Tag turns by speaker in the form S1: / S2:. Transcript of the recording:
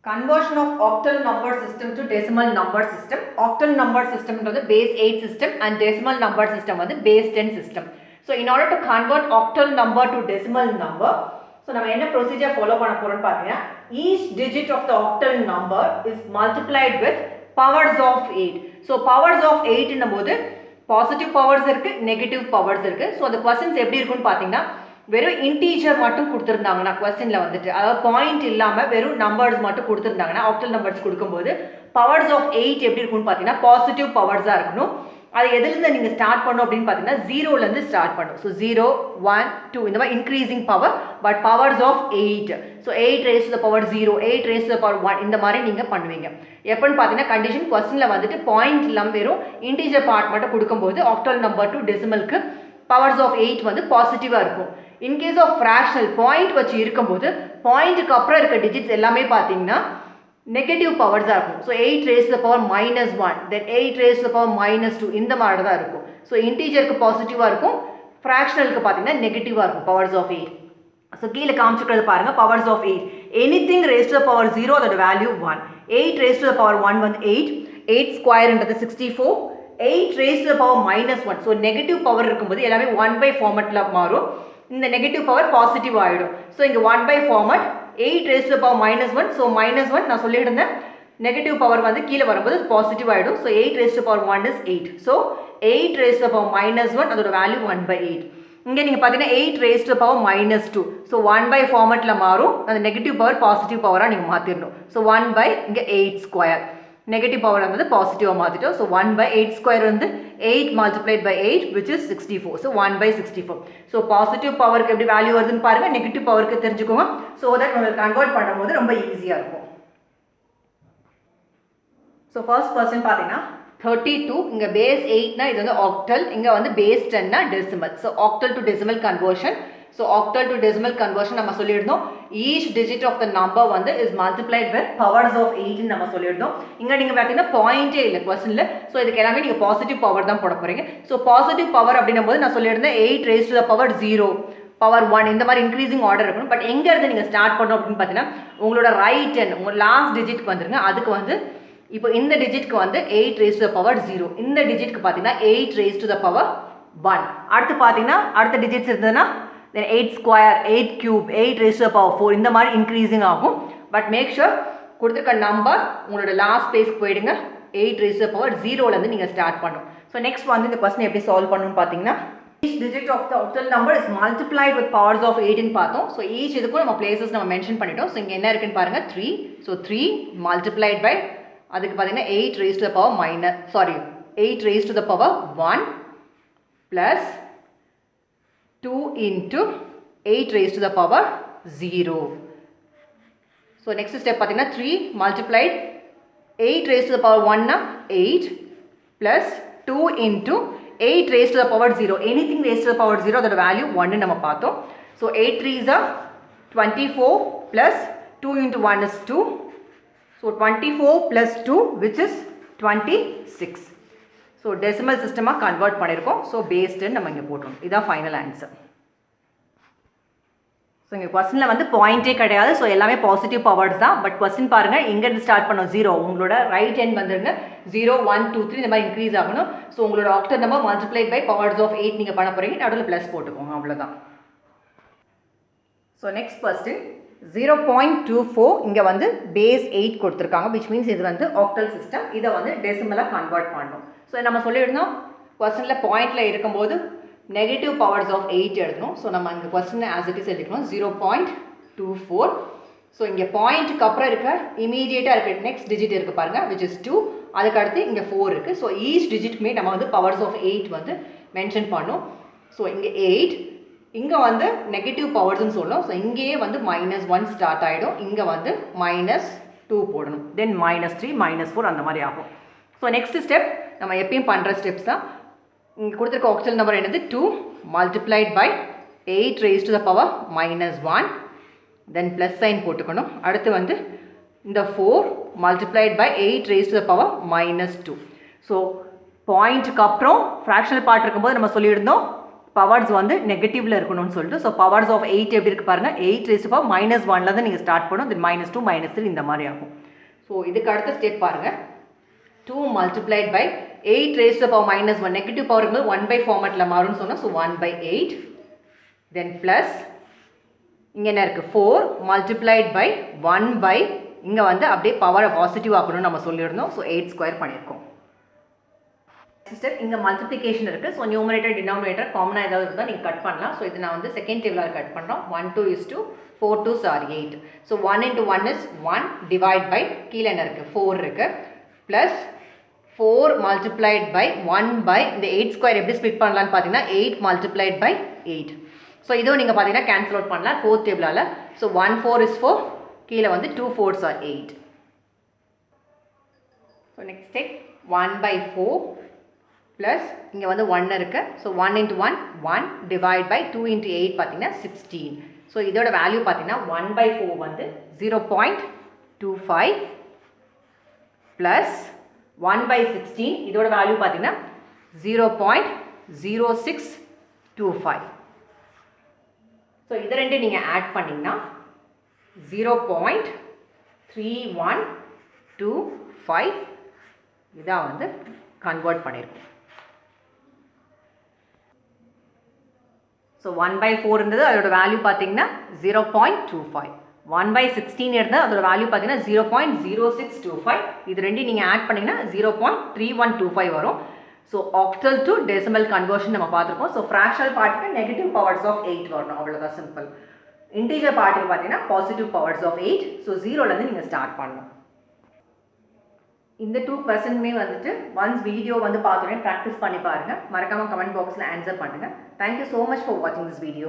S1: Conversion of octal number system to decimal number system. Octal number system is base 8 system and decimal number system is base 10 system. So in order to convert octal number to decimal number, so we will procedure follow each digit of the octal number is multiplied with powers of 8. So powers of 8 in the positive powers negative powers. So the questions எப்படி இருக்குன்னு பாத்தீங்கன்னா வெறும் integer மட்டும் கொடுத்திருந்தாங்கன்னா क्वेश्चनல வந்துட்டு அதாவது point இல்லாம வெறும் numbers மட்டும் கொடுத்திருந்தாங்கன்னா ஆக்டல் நம்பர்ஸ் கொடுக்கும்போது பவர்ஸ் ஆஃப் 8 எப்படி இருக்கும்னு பாத்தீங்கன்னா பாசிட்டிவ் பவர்ஸா இருக்கணும். அது எதில இருந்து நீங்க ஸ்டார்ட் பண்ணனும் அப்படினு பாத்தீங்கன்னா 0 ல இருந்து ஸ்டார்ட் பண்ணனும். So 0 1 2 இந்த மாதிரி increasing power but powers of 8. So 8 raised to the power 0 8 raised to the power 1 இந்த மாதிரி நீங்க பண்ணுவீங்க. எப்பன்னு பாத்தீங்கன்னா கண்டிஷன் क्वेश्चनல வந்துட்டு பாயிண்ட் இல்லாம வெறும் இன்டிஜர் பார்ட் மட்டும் கொடுக்கும்போது ஆக்டல் நம்பர் டு டெசிமலுக்கு powers of 8 வந்து பாசிட்டிவா இருக்கும். In case of fractional point வச்சு இருக்கும்போது பாயிண்ட்க்கு அப்புறம் இருக்க டிஜிட்ஸ் எல்லாமே பாத்தீங்கன்னா நெகட்டிவ் பவர்ஸா இருக்கும். So 8 raised to the power -1 then 8 raised to the power -2 இந்த மாதிரி தான் இருக்கும். So இன்டிஜருக்கு பாசிட்டிவா இருக்கும், fractionalக்கு பாத்தீங்கன்னா நெகட்டிவா இருக்கும் powers of 8. So கீழ காமிச்சிருக்கிறது பாருங்க powers of 8. Anything raised to the power 0 அதோட value 1. 8 raised to the power 1 வந்து 8. 8 ஸ்கொயர் என்றது 64. 8 raised to the power -1. So negative power இருக்கும்போது எல்லாமே 1 by formatல மாறும். இந்த negative power positive ஆயிடும். So இங்க 1 by format 8 raised to the power -1. So -1 நான் சொல்லியிருந்தேன் negative power வந்து கீழ வரும்போது பாசிட்டிவ் ஆயிடும். So 8 raised to the power 1 is 8. So 8 raised to the power -1 அதோட வேல்யூ 1 by 8. இங்க நீங்க பாத்தீங்கன்னா 8 raised to the power -2. So 1 by formatல மாறும். அந்த negative power பாசிட்டிவ் பவரா நீங்க மாத்திரணும். So 1 by இங்க 8 ஸ்கொயர். Negative power வந்து பாசிட்டிவா மாத்திட்டோம். So 1 by 8 square வந்து 8 multiplied by 8 which is 64. So 1 by 64. So positive powerக்கு எப்படி வேல்யூ வருதுன்னு பாருங்க, negative powerக்கு தெரிஞ்சுக்கோங்க. So that உங்களுக்கு கன்வர்ட் பண்ணும்போது ரொம்ப ஈஸியா இருக்கும். So first question பாத்தீங்கன்னா 32 இங்க base 8 னா இது வந்து octal, இங்க வந்து base 10 னா decimal. So octal to decimal conversion. So octal to decimal conversion நம்ம சொல்லியிருந்தோம் each digit of the number வந்து is multiplied with powers of 8 ன்னு நம்ம சொல்லியிருந்தோம். இங்க நீங்க பாத்தீங்கன்னா பாயிண்டே இல்ல क्वेश्चनல. So இதுக்கு எல்லாமே நீங்க பாசிட்டிவ் பவர் தான் போட போறீங்க. So பாசிட்டிவ் பவர் அப்படினும்போது நான் சொல்லியிருந்தேன் 8 raised to the power 0 power 1 இந்த மாதிரி இன்கிரீசிங் ஆர்டர் இருக்கணும். பட் எங்க இருந்து நீங்க ஸ்டார்ட் பண்ணனும் அப்படினு பாத்தீங்கன்னா உங்களோட ரைட் ஹேண்ட் உங்க லாஸ்ட் டிஜிட்க்கு வந்துருங்க. அதுக்கு வந்து இப்போ இந்த டிஜிட்க்கு வந்து 8 raised to the power 0. இந்த டிஜிட்க்கு பாத்தீங்கன்னா 8 raised to the power 1. அடுத்து பாத்தீங்கன்னா அடுத்த டிஜிட்ஸ் இருந்ததுனா then 8 square 8 cube 8 raised to the power 4 இந்த மாதிரி இன்கிரீசிங் ஆகும். பட் மேக் ஷூர் கொடுத்திருக்க நம்பர் உங்களோட last ஸ்பேஸ்க்கு போய்டுங்க. 8 raised to the power 0 ல இருந்து நீங்க ஸ்டார்ட் பண்ணனும். சோ நெக்ஸ்ட் வந்து இந்த क्वेश्चन எப்படி சால்வ் பண்ணனும்னு பாத்தீங்கன்னா each digit of the octal number is multiplied with powers of 8 ன்னு பார்த்தோம். சோ each இதுக்கு நம்ம பிளேसेस நம்ம மென்ஷன் பண்ணிட்டோம். சோ இங்க என்ன இருக்குன்னு பாருங்க 3. சோ 3 multiplied by அதுக்கு பாத்தீங்கன்னா 8 raised to the power 8 raised to the power 1 plus 2 into 8 raised to the power 0. So next step பாத்தீங்கன்னா 3 multiplied 8 raised to the power 1 na 8 plus 2 into 8 raised to the power 0. Anything raised to the power 0 அதோட value 1 நம்ம பார்த்தோம். So 8 3s are 24 plus 2 into 1 is 2. So 24 plus 2 which is 26. So decimal system convert பண்ணிருக்கோம். So base 10 நம்ம இங்க போட்டுறோம். இதான் final answer. So இங்க क्वेश्चनல வந்து பாயிண்டே கிடையாது. So எல்லாமே பாசிட்டிவ் பவர்ஸ் தான். பட் क्वेश्चन பாருங்க எங்க இருந்து ஸ்டார்ட் பண்ணோம் 0. உங்களோட ரைட் ஹேண்ட் வந்துருங்க 0 1 2 3 இந்த மாதிரி இன்கிரீஸ் ஆகணும். So உங்களோட octal number multiplied by powers of 8 நீங்க பண்ண போறீங்க. நடுவுல பிளஸ் போட்டுக்கோங்க அவ்வளவுதான். So next question 0.24 இங்க வந்து base 8 கொடுத்திருக்காங்க which means இது வந்து octal system. இத வந்து டெசிமலா கன்வர்ட் பண்ணனும். So நம்ம சொல்லிருந்தோம் क्वेश्चनல பாயிண்ட்ல இருக்கும்போது negative powers of 8 எழுதணும். So நம்ம இந்த क्वेश्चन as it is எழுதிக்கணும் 0.24. So இங்க பாயிண்ட்க்கு அப்புறம் இருக்க இமிடியேட்டா இருக்க நெக்ஸ்ட் டிஜிட் இருக்கு பாருங்க which is 2. அதுக்கு அடுத்து இங்க 4 இருக்கு. So each digitமே நம்ம வந்து powers of 8 வந்து மென்ஷன் பண்ணனும். So இங்க 8 இங்க வந்து நெகட்டிவ் பவர்ஸ் னு சொல்லணும். So இங்கேயே வந்து -1 ஸ்டார்ட் ஆயிடும். இங்க வந்து -2 போடணும். then -3 -4 அந்த மாதிரி ஆகும். So next step நம்ம எப்பவும் பண்ற ஸ்டெப்ஸ் தான். இங்க கொடுத்திருக்க octal number என்னது 2 multiplied by 8 raised to the power -1 then plus sign போட்டுக்கணும். அடுத்து வந்து இந்த 4 multiplied by 8 raised to the power -2. So பாயிண்ட்க்கு அப்புறம் fractional part இருக்கும்போது நம்ம சொல்லியிருந்தோம் பவர்ஸ் வந்து நெகட்டிவ்ல இருக்கணும்னு சொல்லிட்டு ஸோ பவர்ஸ் ஆஃப் 8 எப்படி இருக்கு பாருங்க 8 raised to power -1ல தான் நீங்கள் ஸ்டார்ட் பண்ணும் தென் -2 -3 இந்த மாதிரி ஆகும் ஸோ இதுக்கு அடுத்த ஸ்டெப் பாருங்க 2 multiplied by 8 raised to power -1 negative power இருக்கும்போது 1 by ஃபார்மேட்டில் மாறும்னு சொன்னால் ஸோ 1 by 8 தென் ப்ளஸ் இங்கே என்ன இருக்குது 4 multiplied by 1 by இங்கே வந்து அப்படியே பவரை பாசிட்டிவ் ஆக்கணும்னு நம்ம சொல்லியிருந்தோம் ஸோ 8 ஸ்கொயர் பண்ணியிருக்கோம் சிஸ்டர் இங்கே மல்டிப்ளிகேஷன் இருக்குது ஸோ நியூமரேட்டர் டினாமினேட்டர் காமனாக ஏதாவது இருந்தால் நீங்கள் கட் பண்ணலாம் ஸோ இது நான் வந்து செகண்ட் டேபிளாக கட் பண்ணுறோம் 1 2 is to 4 2s are 8 so 1 into 1 is 1 divide by கீழே என்ன இருக்குது 4 இருக்குது ப்ளஸ் 4 multiplied by 1 by இந்த 8 ஸ்கொயர் எப்படி ஸ்பிட் பண்ணலான்னு பார்த்தீங்கன்னா 8 multiplied by 8 ஸோ இதுவும் நீங்கள் பார்த்தீங்கன்னா கேன்சல் அவுட் பண்ணலாம் ஃபோர்த் டேபிளால் ஸோ 1 4 is 4 கீழே வந்து 2 4s are 8 so next step 1 by 4 plus இங்கே வந்து 1 இருக்குது so 1 into 1 1 divide by 2 into 8 பார்த்தீங்கன்னா 16 ஸோ இதோட வேல்யூ பார்த்தீங்கன்னா 1 by 4 வந்து 0.25 ப்ளஸ் 1 by 16 இதோட வேல்யூ பார்த்தீங்கன்னா 0.0625 ஸோ இதை ரெண்டு நீங்கள் ஆட் பண்ணிங்கன்னா 0.3125 இதான் வந்து கன்வெர்ட் பண்ணியிருக்கோம் ஸோ 1 by 4 இருந்தது அதோட வேல்யூ பார்த்தீங்கன்னா 0.25 1 by 16 இருந்தால் அதோட வேல்யூ பார்த்தீங்கன்னா 0.0625 இது ரெண்டு நீங்கள் ஆட் பண்ணிங்கன்னா 0.3125 வரும் so octal to decimal conversion நம்ம பார்த்துருக்கோம் ஸோ ஃப்ராக்ஷனல் பார்ட்டுக்கு நெகட்டிவ் பவர்ஸ் ஆஃப் 8 வரணும் அவ்வளோதான் சிம்பிள் இன்டீஜர் பார்ட்டுக்கு பார்த்தீங்கன்னா பாசிட்டிவ் பவர்ஸ் ஆஃப் 8 ஸோ ஜீரோலேருந்து நீங்கள் ஸ்டார்ட் பண்ணணும் இந்த 2 கொஸ்டினுமே வந்துட்டு ஒன்ஸ் வீடியோ வந்து பார்த்தோன்னே ப்ராக்டிஸ் பண்ணி பாருங்கள் மறக்காமல் கமெண்ட் பாக்ஸில் ஆன்சர் பண்ணுங்கள் தேங்க்யூ ஸோ மச் ஃபார் வாட்சிங் திஸ் வீடியோ